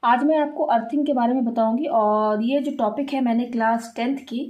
आज मैं आपको अर्थिंग के बारे में बताऊंगी। और ये जो टॉपिक है मैंने क्लास 10th की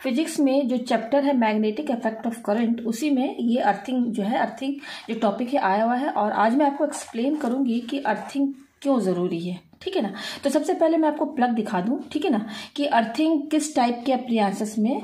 फिजिक्स में जो चैप्टर है मैग्नेटिक इफेक्ट ऑफ करंट, उसी में ये अर्थिंग जो है, अर्थिंग जो टॉपिक है आया हुआ है। और आज मैं आपको एक्सप्लेन करूंगी कि अर्थिंग क्यों ज़रूरी है। ठीक है ना। तो सबसे पहले मैं आपको प्लग दिखा दूं, ठीक है ना, कि अर्थिंग किस टाइप के अप्लायंसेस में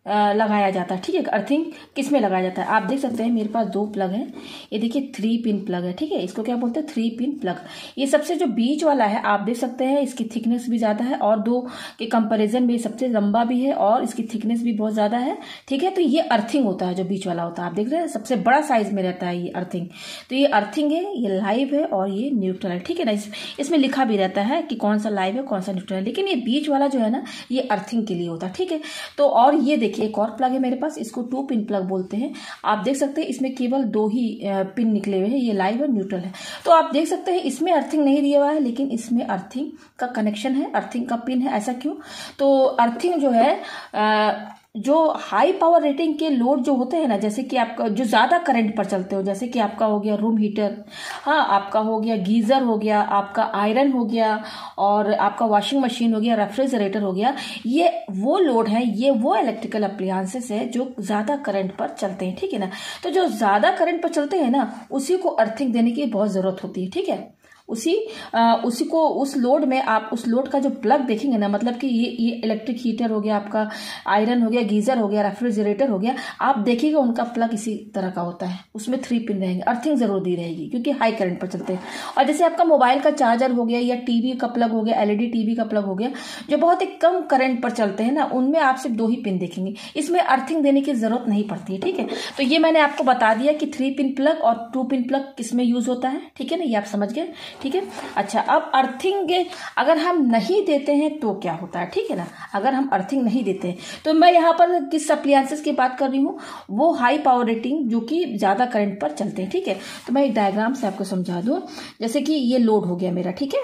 लगाया जाता है। ठीक है, अर्थिंग किस में लगाया जाता है। आप देख सकते हैं मेरे पास दो प्लग हैं। ये देखिए 3 पिन प्लग है। ठीक है, इसको क्या बोलते हैं, 3 पिन प्लग। ये सबसे जो बीच वाला है आप देख सकते हैं इसकी थिकनेस भी ज़्यादा है और दो के कंपैरिजन में सबसे लंबा भी है और इसकी थिकनेस भी बहुत ज़्यादा है। ठीक है, तो ये अर्थिंग होता है जो बीच वाला होता है। आप देख रहे हैं सबसे बड़ा साइज में रहता है ये अर्थिंग। तो ये अर्थिंग है, ये लाइव है और ये न्यूट्रल है। ठीक है ना, इसमें लिखा भी रहता है कि कौन सा लाइव है कौन सा न्यूट्रल है, लेकिन ये बीच वाला जो है ना ये अर्थिंग के लिए होता है। ठीक है, तो और ये देखिए एक और प्लग है मेरे पास, इसको 2 पिन प्लग बोलते हैं। आप देख सकते हैं इसमें केवल 2 ही पिन निकले हुए हैं, ये लाइव और न्यूट्रल है। तो आप देख सकते हैं इसमें अर्थिंग नहीं दिया हुआ है, लेकिन इसमें अर्थिंग का कनेक्शन है, अर्थिंग का पिन है। ऐसा क्यों? तो अर्थिंग जो है जो हाई पावर रेटिंग के लोड जो होते हैं ना, जैसे कि आपका जो ज्यादा करंट पर चलते हो, जैसे कि आपका हो गया रूम हीटर, हाँ आपका हो गया गीजर हो गया, आपका आयरन हो गया और आपका वॉशिंग मशीन हो गया, रेफ्रिजरेटर हो गया, ये वो लोड है, ये वो इलेक्ट्रिकल अप्लायंसेस है जो ज्यादा करंट पर चलते हैं। ठीक है ना, तो जो ज्यादा करंट पर चलते हैं ना उसी को अर्थिंग देने की बहुत जरूरत होती है। ठीक है, उसी को उस लोड में आप उस लोड का जो प्लग देखेंगे ना, मतलब कि ये इलेक्ट्रिक हीटर हो गया, आपका आयरन हो गया, गीजर हो गया, रेफ्रिजरेटर हो गया, आप देखिएगा उनका प्लग इसी तरह का होता है। उसमें 3 पिन रहेंगे, अर्थिंग जरूर दी रहेगी क्योंकि हाई करंट पर चलते हैं। और जैसे आपका मोबाइल का चार्जर हो गया या टीवी का प्लग हो गया, एलईडी टीवी का प्लग हो गया, जो बहुत ही कम करंट पर चलते हैं ना, उनमें आप सिर्फ 2 ही पिन देखेंगे, इसमें अर्थिंग देने की जरूरत नहीं पड़ती है। ठीक है, तो ये मैंने आपको बता दिया कि 3 पिन प्लग और 2 पिन प्लग किसमें यूज होता है। ठीक है ना, ये आप समझ गए। ठीक है, अच्छा अब अर्थिंग अगर हम नहीं देते हैं तो क्या होता है। ठीक है ना, अगर हम अर्थिंग नहीं देते हैं तो मैं यहाँ पर किस अप्लायंसेस की बात कर रही हूँ, वो हाई पावर रेटिंग जो कि ज्यादा करंट पर चलते हैं। ठीक है, तो मैं एक डायग्राम से आपको समझा दूं। जैसे कि ये लोड हो गया मेरा, ठीक है,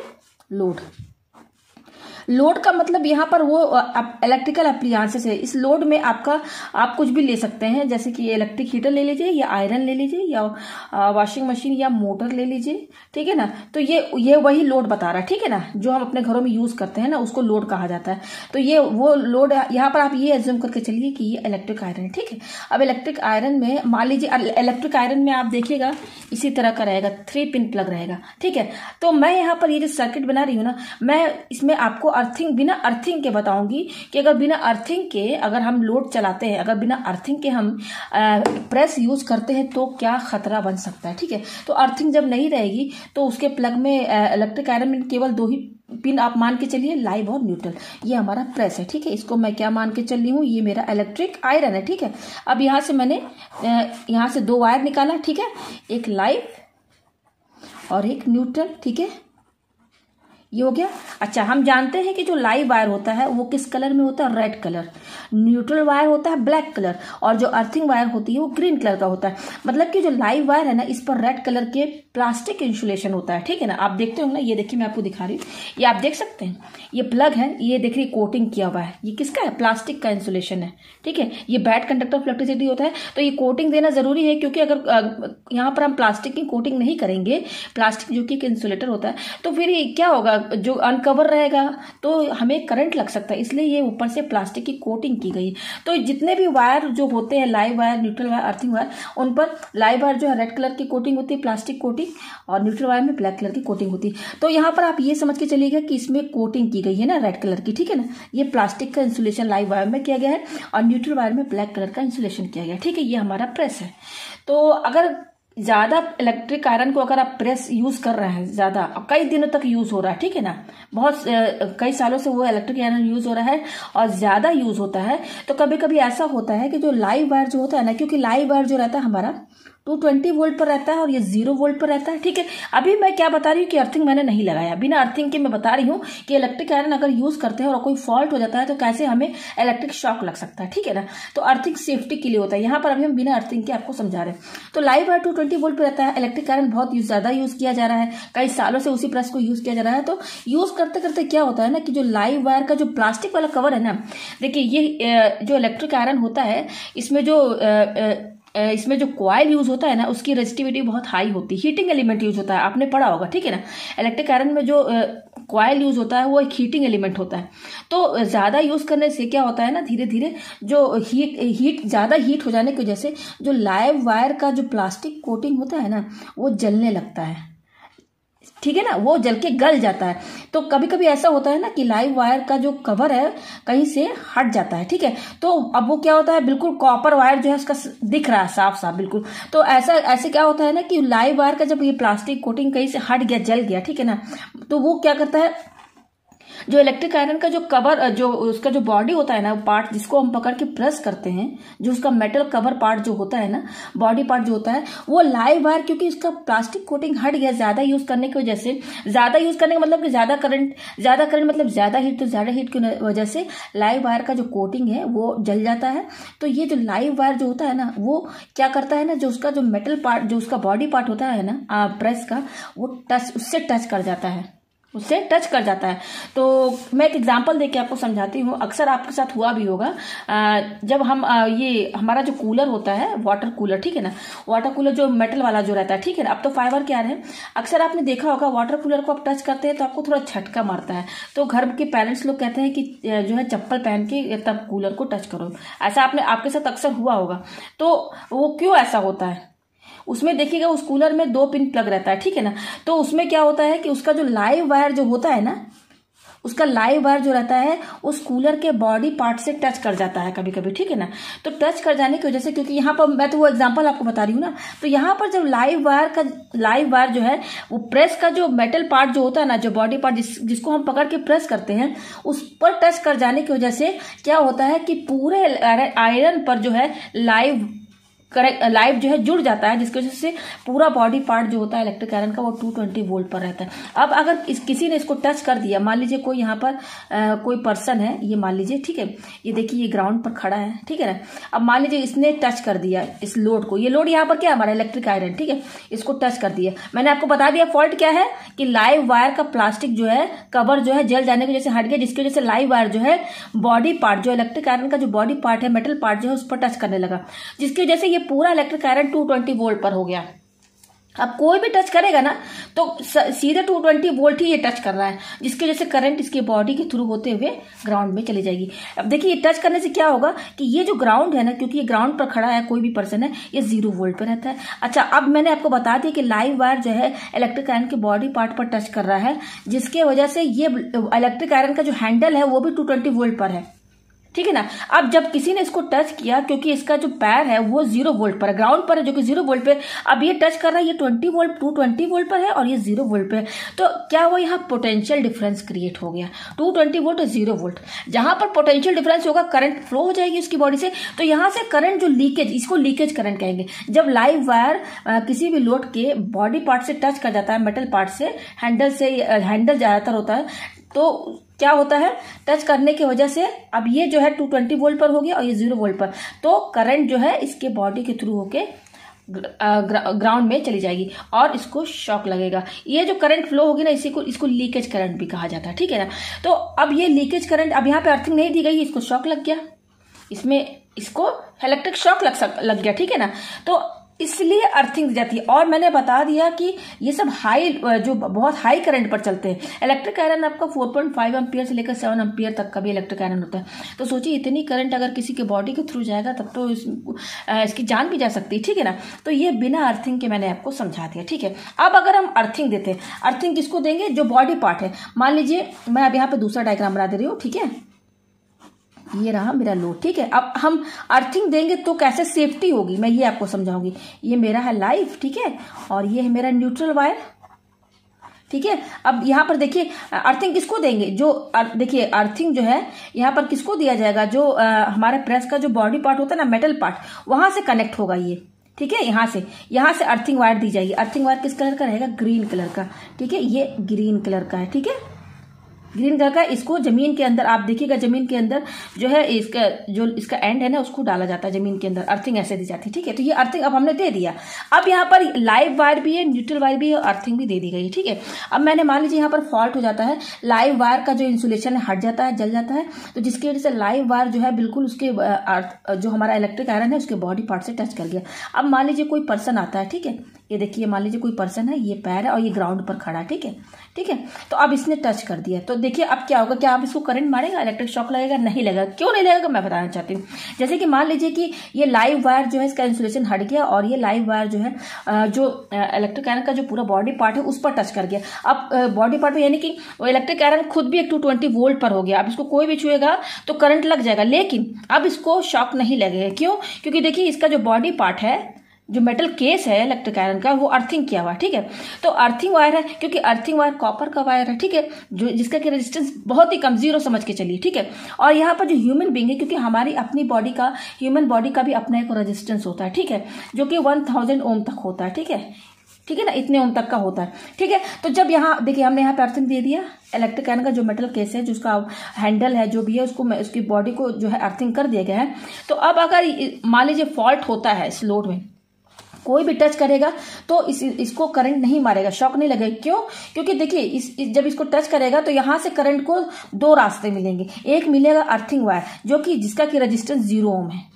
लोड का मतलब यहाँ पर वो इलेक्ट्रिकल अप्लायंसेस है। इस लोड में आपका आप कुछ भी ले सकते हैं, जैसे कि इलेक्ट्रिक हीटर ले लीजिए या आयरन ले लीजिए या वॉशिंग मशीन या मोटर ले लीजिए। ठीक है ना, तो ये वही लोड बता रहा है। ठीक है ना, जो हम अपने घरों में यूज करते हैं ना उसको लोड कहा जाता है। तो ये वो लोड यहाँ पर आप ये एज्यूम करके चलिए कि ये इलेक्ट्रिक आयरन है। ठीक है, अब इलेक्ट्रिक आयरन में मान लीजिए इलेक्ट्रिक आयरन में आप देखिएगा इसी तरह का रहेगा, 3 पिन प्लग रहेगा। ठीक है, तो मैं यहाँ पर ये जो सर्किट बना रही हूँ ना, मैं इसमें आपको अर्थिंग बिना अर्थिंग के बताऊंगी कि अगर बिना अर्थिंग के अगर हम लोड चलाते हैं, अगर बिना अर्थिंग के हम प्रेस यूज करते हैं तो क्या खतरा बन सकता है। ठीक है, तो अर्थिंग जब नहीं रहेगी तो उसके प्लग में इलेक्ट्रिक आयरन में केवल 2 ही पिन आप मान के चलिए, लाइव और न्यूट्रल। ये हमारा प्रेस है। ठीक है, इसको मैं क्या मान के चल रही हूँ, ये मेरा इलेक्ट्रिक आयरन है। ठीक है, अब यहाँ से मैंने यहाँ से 2 वायर निकाला। ठीक है, एक लाइव और एक न्यूट्रल। ठीक है, ये हो गया। अच्छा, हम जानते हैं कि जो लाइव वायर होता है वो किस कलर में होता है, रेड कलर। न्यूट्रल वायर होता है ब्लैक कलर और जो अर्थिंग वायर होती है वो ग्रीन कलर का होता है। मतलब कि जो लाइव वायर है ना इस पर रेड कलर के प्लास्टिक इंसुलेशन होता है। ठीक है ना, आप देखते हो ना, ये देखिए मैं आपको दिखा रही हूँ, ये आप देख सकते हैं, ये प्लग है, ये देखिए कोटिंग किया हुआ है, ये किसका है, प्लास्टिक का इंसुलेशन है। ठीक है, ये बैड कंडक्टर ऑफ इलेक्ट्रिसिटी होता है, तो ये कोटिंग देना जरूरी है क्योंकि अगर यहाँ पर हम प्लास्टिक की कोटिंग नहीं करेंगे, प्लास्टिक जो कि एक इंसुलेटर होता है, तो फिर क्या होगा, जो अनकवर रहेगा तो हमें करंट लग सकता है, इसलिए ये ऊपर से प्लास्टिक की कोटिंग की गई। तो जितने भी वायर जो होते हैं, live wire, neutral wire, earthing wire, उन पर लाइव वायर जो है रेड कलर की कोटिंग होती है, प्लास्टिक कोटिंग, और न्यूट्रल वायर में ब्लैक कलर की कोटिंग होती है। तो यहाँ पर आप ये समझ के चलिएगा कि इसमें कोटिंग की गई है ना रेड कलर की। ठीक है ना, ये प्लास्टिक का इंसुलेशन लाइव वायर में किया गया है और न्यूट्रल वायर में ब्लैक कलर का इंसुलेशन किया गया है। ठीक है, ये हमारा प्रेस है। तो अगर ज्यादा इलेक्ट्रिक आयरन को अगर आप प्रेस यूज कर रहे हैं, ज्यादा कई दिनों तक यूज हो रहा है, ठीक है ना, बहुत कई सालों से वो इलेक्ट्रिक आयरन यूज हो रहा है और ज्यादा यूज होता है, तो कभी कभी ऐसा होता है कि जो लाइव वायर जो होता है ना, क्योंकि लाइव वायर जो रहता है हमारा 220 वोल्ट पर रहता है और ये 0 वोल्ट पर रहता है। ठीक है, अभी मैं क्या बता रही हूँ कि अर्थिंग मैंने नहीं लगाया, बिना अर्थिंग के मैं बता रही हूँ कि इलेक्ट्रिक आयरन अगर यूज करते हैं और कोई फॉल्ट हो जाता है तो कैसे हमें इलेक्ट्रिक शॉक लग सकता है। ठीक है ना, तो अर्थिंग सेफ्टी के लिए होता है। यहाँ पर अभी हम बिना अर्थिंग के आपको समझा रहे हैं। तो लाइव वायर 220 वोल्ट पर रहता है, इलेक्ट्रिक आयरन बहुत ज्यादा यूज किया जा रहा है, कई सालों से उसी प्रेस को यूज किया जा रहा है। तो यूज करते करते क्या होता है ना कि जो लाइव वायर का जो प्लास्टिक वाला कवर है ना, देखिए ये जो इलेक्ट्रिक आयरन होता है इसमें जो इसमें जो कॉइल यूज होता है ना उसकी रेजिस्टिविटी बहुत हाई होती है, हीटिंग एलिमेंट यूज होता है, आपने पढ़ा होगा, ठीक है ना। इलेक्ट्रिक आयरन में जो कॉइल यूज होता है वो एक हीटिंग एलिमेंट होता है। तो ज्यादा यूज करने से क्या होता है ना, धीरे धीरे जो हीट ज्यादा हीट हो जाने की वजह से जो लाइव वायर का जो प्लास्टिक कोटिंग होता है ना वो जलने लगता है, ठीक है ना, वो जल के गल जाता है। तो कभी कभी ऐसा होता है ना कि लाइव वायर का जो कवर है कहीं से हट जाता है, ठीक है। तो अब वो क्या होता है, बिल्कुल कॉपर वायर जो है उसका दिख रहा है साफ साफ बिल्कुल। तो ऐसे क्या होता है ना कि लाइव वायर का जब ये प्लास्टिक कोटिंग कहीं से हट गया, जल गया, ठीक है ना, तो वो क्या करता है, जो इलेक्ट्रिक आयरन का जो कवर, जो उसका जो बॉडी होता है ना, पार्ट जिसको हम पकड़ के प्रेस करते हैं, जो उसका मेटल कवर पार्ट जो होता है ना, बॉडी पार्ट जो होता है, वो लाइव वायर क्योंकि उसका प्लास्टिक कोटिंग हट गया ज्यादा यूज करने की वजह से, ज्यादा यूज करने का मतलब कि ज्यादा करंट मतलब ज्यादा हीट, तो ज्यादा हीट की वजह से लाइव वायर का जो कोटिंग है वो जल जाता है। तो ये जो लाइव वायर जो होता है ना वो क्या करता है ना, जो उसका जो मेटल पार्ट, जो उसका बॉडी पार्ट होता है ना प्रेस का, वो उससे टच कर जाता है। तो मैं एक एग्जांपल देके आपको समझाती हूँ, अक्सर आपके साथ हुआ भी होगा। जब हम ये हमारा जो कूलर होता है, वाटर कूलर, ठीक है ना, वाटर कूलर जो मेटल वाला जो रहता है, ठीक है ना, अब तो फाइबर के आ रहे हैं। अक्सर आपने देखा होगा वाटर कूलर को आप टच करते हैं तो आपको थोड़ा झटका मारता है, तो घर के पेरेंट्स लोग कहते हैं कि जो है चप्पल पहन के तब कूलर को टच करो। ऐसा आपके साथ अक्सर हुआ होगा। तो वो क्यों ऐसा होता है, उसमें देखिएगा उस कूलर में 2 पिन प्लग रहता है, ठीक है ना। तो उसमें क्या होता है कि उसका जो लाइव वायर जो होता है ना, उसका लाइव वायर जो रहता है उस कूलर के बॉडी पार्ट से टच कर जाता है कभी कभी, ठीक है ना। तो टच कर जाने की वजह से, क्योंकि यहाँ पर मैं तो वो एग्जांपल आपको बता रही हूँ ना, तो यहाँ पर जब लाइव वायर जो है वो प्रेस का जो मेटल पार्ट जो होता है ना, जो बॉडी पार्ट जिसको हम पकड़ के प्रेस करते हैं, उस पर टच कर जाने की वजह से क्या होता है कि पूरे आयरन पर जो है लाइव जो है जुड़ जाता है, जिसकी वजह से पूरा बॉडी पार्ट जो होता है इलेक्ट्रिक आयरन का वो 220 वोल्ट पर रहता है। अब अगर किसी ने इसको टच कर दिया, मान लीजिए कोई यहाँ पर कोई पर्सन है, ये मान लीजिए, ठीक है, ये देखिए ये ग्राउंड पर खड़ा है, ठीक है ना। अब मान लीजिए इसने टच कर दिया इस लोड को, ये लोड यहाँ पर क्या है हमारा इलेक्ट्रिक आयरन, ठीक है, इसको टच कर दिया। मैंने आपको बता दिया फॉल्ट क्या है कि लाइव वायर का प्लास्टिक जो है कवर जो है जल जाने की वजह से हट गया, जिसकी वजह से लाइव वायर जो है बॉडी पार्ट, जो इलेक्ट्रिक आयरन का जो बॉडी पार्ट है, मेटल पार्ट जो है उस पर टच करने लगा, जिसकी वजह से ये पूरा इलेक्ट्रिक आयरन 220 वोल्ट पर हो गया। अब कोई भी टच करेगा ना तो सीधे 220 वोल्ट ही ये टच कर रहा है, जिसकी वजह से करंट इसके बॉडी के थ्रू होते हुए ग्राउंड में चली जाएगी। अब देखिए ये टच करने से क्या होगा कि ये जो ग्राउंड है ना, क्योंकि ये ग्राउंड पर खड़ा है, कोई भी पर्सन है, ये 0 वोल्ट पर रहता है। अच्छा, अब मैंने आपको बता दिया कि लाइव वायर जो है इलेक्ट्रिक आयरन के बॉडी पार्ट पर टच कर रहा है, जिसके वजह से ये इलेक्ट्रिक आयरन का जो हैंडल है वो भी 220 वोल्ट पर है, ठीक है ना। अब जब किसी ने इसको टच किया, क्योंकि इसका जो पैर है वो 0 वोल्ट पर है, ग्राउंड पर है, जो कि 0 वोल्ट पे, अब ये टच कर रहा है, ये 220 वोल्ट पर है और ये 0 वोल्ट पे है। तो क्या हुआ, यहाँ पोटेंशियल डिफरेंस क्रिएट हो गया, 220 वोल्ट और 0 वोल्ट। जहां पर पोटेंशियल डिफरेंस होगा, करंट फ्लो हो जाएगी उसकी बॉडी से, तो यहां से करंट जो लीकेज, इसको लीकेज करंट कहेंगे। जब लाइव वायर किसी भी लोड के बॉडी पार्ट से टच कर जाता है, मेटल पार्ट से, हैंडल ज्यादातर होता है, तो क्या होता है, टच करने की वजह से अब ये जो है 220 वोल्ट पर हो गया और ये 0 वोल्ट पर, तो करंट जो है इसके बॉडी के थ्रू होके ग्राउंड में चली जाएगी और इसको शॉक लगेगा। ये जो करंट फ्लो होगी ना, इसको लीकेज करंट भी कहा जाता है, ठीक है ना। तो अब ये लीकेज करंट, अब यहाँ पे अर्थिंग नहीं दी गई, इसको शॉक लग गया, इसको इलेक्ट्रिक शॉक लग गया, ठीक है ना। तो इसलिए अर्थिंग दी जाती है। और मैंने बता दिया कि ये सब जो बहुत हाई करंट पर चलते हैं। इलेक्ट्रिक आयरन आपका 4.5 एम्पियर से लेकर 7 एम्पियर तक का भी इलेक्ट्रिक आयरन होता है। तो सोचिए इतनी करंट अगर किसी के बॉडी के थ्रू जाएगा तब तो इसकी जान भी जा सकती है, ठीक है ना। तो ये बिना अर्थिंग के मैंने आपको समझा दिया, ठीक है। अब अगर हम अर्थिंग देते हैं, अर्थिंग किसको देंगे, जो बॉडी पार्ट है। मान लीजिए मैं अब यहाँ पे दूसरा डायग्राम बना दे रही हूँ, ठीक है, ये रहा मेरा लोड, ठीक है। अब हम अर्थिंग देंगे तो कैसे सेफ्टी होगी, मैं ये आपको समझाऊंगी। ये मेरा है लाइव, ठीक है, और ये है मेरा न्यूट्रल वायर, ठीक है। अब यहाँ पर देखिए अर्थिंग किसको देंगे, जो देखिए अर्थिंग जो है यहाँ पर किसको दिया जाएगा, जो हमारे प्रेस का जो बॉडी पार्ट होता है ना, मेटल पार्ट, वहां से कनेक्ट होगा ये, ठीक है। यहाँ से अर्थिंग वायर दी जाएगी। अर्थिंग वायर किस कलर का रहेगा, ग्रीन कलर का, ठीक है, ये ग्रीन कलर का है, ठीक है। ग्रीन कलर का, इसको जमीन के अंदर आप देखिएगा, जमीन के अंदर जो है इसका एंड है ना, उसको डाला जाता है जमीन के अंदर, अर्थिंग ऐसे दी जाती है। ठीक है, तो ये अर्थिंग अब हमने दे दिया। अब यहाँ पर लाइव वायर भी है, न्यूट्रल वायर भी है, और अर्थिंग भी दे दी गई है। ठीक है, अब मैंने मान लीजिए यहाँ पर फॉल्ट हो जाता है, लाइव वायर का जो इंसुलेशन है हट जाता है, जल जाता है, तो जिसकी वजह से लाइव वायर जो है बिल्कुल उसके जो हमारा इलेक्ट्रिक आयरन है उसके बॉडी पार्ट से टच कर गया। अब मान लीजिए कोई पर्सन आता है, ठीक है, ये देखिए मान लीजिए कोई पर्सन है, ये पैर है और ये ग्राउंड पर खड़ा है। ठीक है, ठीक है, तो अब इसने टच कर दिया, तो देखिए अब क्या होगा, क्या आप इसको करंट मारेगा, इलेक्ट्रिक शॉक लगेगा? नहीं लगेगा। क्यों नहीं लगेगा, मैं बताना चाहती हूँ। जैसे कि मान लीजिए कि ये लाइव वायर जो है इसका इंसुलेशन हट गया, और ये लाइव वायर जो है जो इलेक्ट्रिक आयरन का जो पूरा बॉडी पार्ट है उस पर टच कर गया। अब बॉडी पार्ट में यानी कि इलेक्ट्रिक आयरन खुद भी 220 वोल्ट पर हो गया। अब इसको कोई भी छुएगा तो करंट लग जाएगा, लेकिन अब इसको शॉक नहीं लगेगा। क्यों? क्योंकि देखिए इसका जो बॉडी पार्ट है, जो मेटल केस है इलेक्ट्रिक आयरन का, वो अर्थिंग किया हुआ है। ठीक है, तो अर्थिंग वायर है, क्योंकि अर्थिंग वायर कॉपर का वायर है। ठीक है, जो जिसका कि रेजिस्टेंस बहुत ही कम, 0 समझ के चलिए। ठीक है, और यहाँ पर जो ह्यूमन बीइंग है, क्योंकि हमारी अपनी बॉडी का, ह्यूमन बॉडी का भी अपना एक रेजिस्टेंस होता है। ठीक है, जो कि 1000 ओम तक होता है। ठीक है, ठीक है ना, इतने ओम तक का होता है। ठीक है, तो जब यहाँ देखिए हमने यहाँ पे अर्थिंग दे दिया, इलेक्ट्रिक आयरन का जो मेटल केस है, जो उसका हैंडल है, जो भी है, उसको उसकी बॉडी को जो है अर्थिंग कर दिया गया है। तो अब अगर मान लीजिए फॉल्ट होता है इस लोड में, कोई भी टच करेगा तो इसको करंट नहीं मारेगा, शॉक नहीं लगेगा। क्यों? क्योंकि देखिए जब इसको टच करेगा तो यहां से करंट को 2 रास्ते मिलेंगे। एक मिलेगा अर्थिंग वायर, जो कि जिसका कि रेजिस्टेंस 0 ओम है,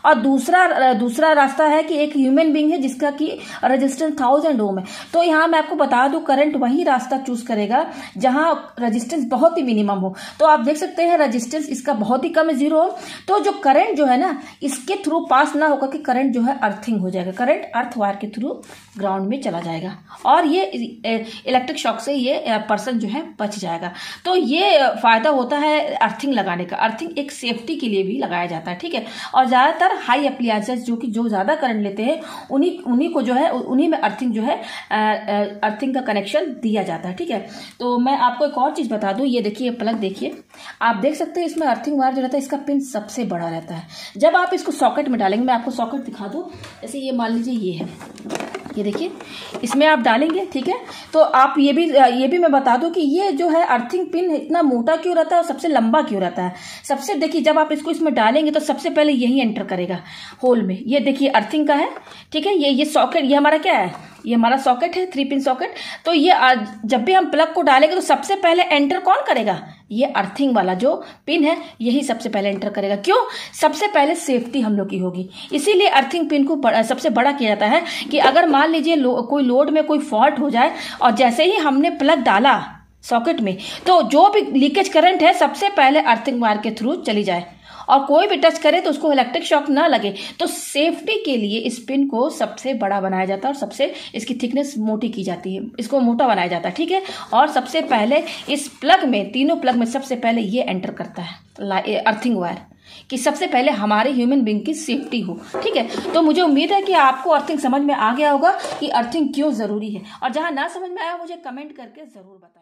और दूसरा रास्ता है कि एक ह्यूमन बीइंग है जिसका कि रेजिस्टेंस 1000 ओम है। तो यहाँ मैं आपको बता दूं, करंट वही रास्ता चूज करेगा जहां रेजिस्टेंस बहुत ही मिनिमम हो। तो आप देख सकते हैं रेजिस्टेंस इसका बहुत ही कम है, 0 ओम। तो जो करंट जो है ना, इसके थ्रू पास ना होकर कि करंट जो है अर्थिंग हो जाएगा, करंट अर्थ वायर के थ्रू ग्राउंड में चला जाएगा, और ये इलेक्ट्रिक शॉक से ये पर्सन जो है बच जाएगा। तो ये फायदा होता है अर्थिंग लगाने का। अर्थिंग एक सेफ्टी के लिए भी लगाया जाता है। ठीक है, और ज्यादातर हाई एप्लायंसेस जो ज्यादा करंट लेते हैं उन्हीं को जो है, उन्हीं में अर्थिंग जो है, अर्थिंग का कनेक्शन दिया जाता है। ठीक है, तो मैं आपको एक और चीज बता दूं, ये देखिए प्लग देखिए, आप देख सकते हैं इसमें अर्थिंग वायर जो रहता है, इसका पिन सबसे बड़ा रहता है। जब आप इसको सॉकेट में डालेंगे, मैं आपको सॉकेट दिखा दूं, जैसे ये मान लीजिए ये है, ये देखिए इसमें आप डालेंगे। ठीक है, तो आप ये भी मैं बता दूं कि ये जो है अर्थिंग पिन इतना मोटा क्यों रहता है और सबसे लंबा क्यों रहता है। सबसे देखिए जब आप इसको इसमें डालेंगे तो सबसे पहले यही एंटर करेगा होल में। ये देखिए अर्थिंग का है। ठीक है, ये सॉकेट, ये हमारा क्या है, ये हमारा सॉकेट है, 3 पिन सॉकेट। तो ये जब भी हम प्लग को डालेंगे तो सबसे पहले एंटर कौन करेगा, ये अर्थिंग वाला जो पिन है यही सबसे पहले एंटर करेगा। क्यों? सबसे पहले सेफ्टी हम लोग की होगी, इसीलिए अर्थिंग पिन को सबसे बड़ा किया जाता है कि अगर मान लीजिए कोई लोड में कोई फॉल्ट हो जाए और जैसे ही हमने प्लग डाला सॉकेट में, तो जो भी लीकेज करंट है सबसे पहले अर्थिंग वायर के थ्रू चली जाए, और कोई भी टच करे तो उसको इलेक्ट्रिक शॉक ना लगे। तो सेफ्टी के लिए इस पिन को सबसे बड़ा बनाया जाता है और सबसे इसकी थिकनेस मोटी की जाती है, इसको मोटा बनाया जाता है। ठीक है, और सबसे पहले इस प्लग में, तीनों प्लग में सबसे पहले ये एंटर करता है अर्थिंग वायर, कि सबसे पहले हमारे ह्यूमन बीइंग की सेफ्टी हो। ठीक है, तो मुझे उम्मीद है कि आपको अर्थिंग समझ में आ गया होगा कि अर्थिंग क्यों जरूरी है, और जहां ना समझ में आया मुझे कमेंट करके जरूर बताएं।